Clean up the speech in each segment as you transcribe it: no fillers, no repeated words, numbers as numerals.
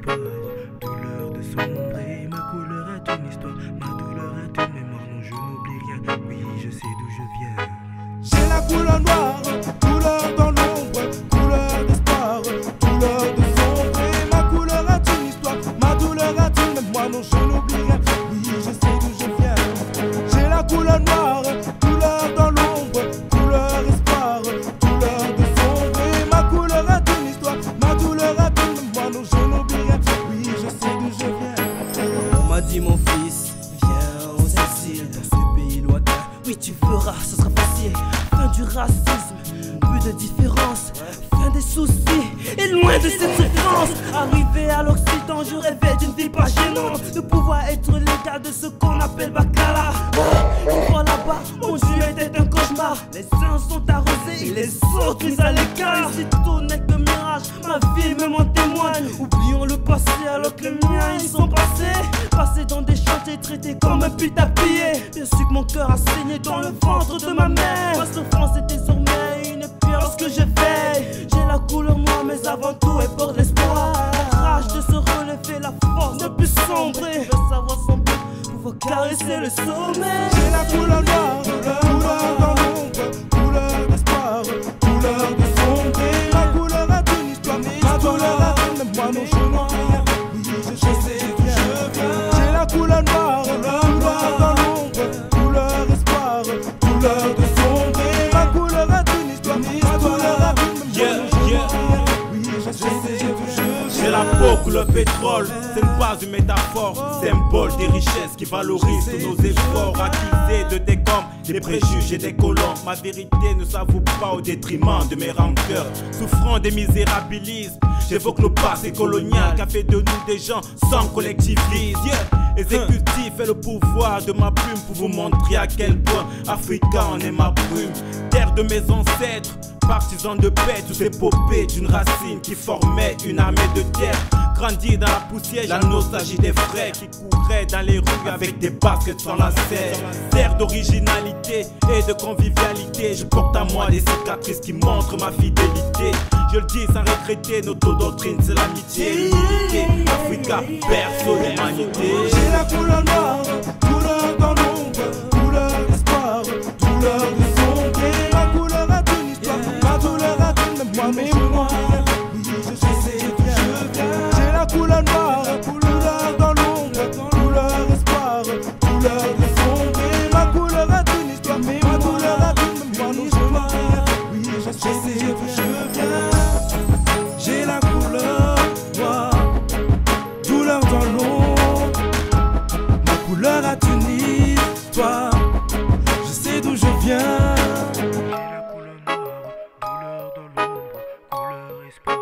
espoir, douleur de sombrer. Ma couleur a une histoire, ma douleur a une mémoire. Non, je n'oublie rien, oui, je sais d'où je viens. J'ai la couleur noire, couleur dans l'ombre, couleur d'espoir, couleur de sombrer. Ma couleur a une histoire, ma douleur a une mémoire. Non, je n'oublie rien, oui, je sais d'où je viens. J'ai la couleur noire, couleur dans l'ombre, couleur espoir, couleur de sombrer. Ma couleur a une histoire, ma douleur a une mémoire. Non, je n'oublie rien, oui, je sais d'où je viens. On m'a dit mon fils, viens au exil dans ce pays lointain. Oui tu feras, ce sera facile. Fin du racisme, plus de différence, fin des soucis et loin de cette souffrance. Arrivé à l'Occident, je rêvais d'une vie pas gênante, de pouvoir être l'égal de ce qu'on appelle bacala. Une fois là-bas, mon Dieu était un cauchemar. Les uns sont arrosés et les autres mis à l'écart. Ici tout n'est que mirage, ma vie même en témoigne. Oublions le passé alors que les miens ils sont passés. Passés dans des chantiers traités comme un pute à piller. Bien sûr que mon cœur a saigné dans le ventre de ma mère. Ma souffrance est désormais une pire lorsque je veille. J'ai la couleur noire mais avant tout elle porte l'espoir. La rage de se relever, la force de plus sombrer. Le savoir son but, pouvoir caresser le sommet. J'ai la couleur noire, couleur dans l'ombre, couleur d'espoir, couleur de sombrer. Ma couleur a une histoire, ma douleur a une mémoire. Non, je n'en rien, oui, je sais d'où je viens. J'ai la couleur noire, couleur dans l'ombre, couleur espoir, couleur de sombrer. Ma couleur a une histoire, ma douleur a une mémoire. Non, je n'en rien, oui, je sais d'où je viens. J'ai la peau couleur pétrole, c'est une base, une métaphore, symbole des richesses qui valorisent tous nos efforts. Accusés de décombres, des préjugés, des colons. Ma vérité ne s'avoue pas au détriment de mes rancœurs. Souffrant des misérabilismes, j'évoque le passé colonial qui a fait de nous des gens sans collectivisme. Exécutif est le pouvoir de ma plume pour vous montrer à quel point Africain en est ma brume. Terre de mes ancêtres, partisans de paix, tous épopées d'une racine qui formait une armée de terre. Grandi dans la poussière, la nostalgie des frères qui couraient dans les rues avec des baskets sans lacets. Terre d'originalité et de convivialité, je porte à moi des cicatrices qui montrent ma fidélité. Je le dis sans regretter, notre doctrine c'est l'amitié, l'unité. Africa berceau l'humanité. J'ai la couleur noire, couleur dans l'ombre, couleur d'espoir, douleur de sombrer. Ma couleur a une histoire, ma douleur a une mémoire. Mais moi, oui, je sais d'où je viens. J'ai la couleur noire, couleur dans l'ombre, couleur espoir, couleur de sombrer. Ma couleur a une histoire, mais ma douleur a une mémoire. Non, je vois rien, oui, je sais d'où je viens. J'ai la couleur noire, douleur dans l'ombre. Ma couleur a une histoire, je sais d'où je viens. J'ai la couleur noire, douleur dans l'ombre, couleur espoir,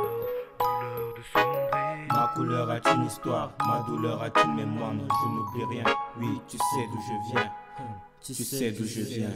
douleur de sombrer. Ma couleur a une histoire, ma douleur a une mémoire. Non, je n'oublie rien, oui, tu sais d'où je viens. Tu sais d'où je viens.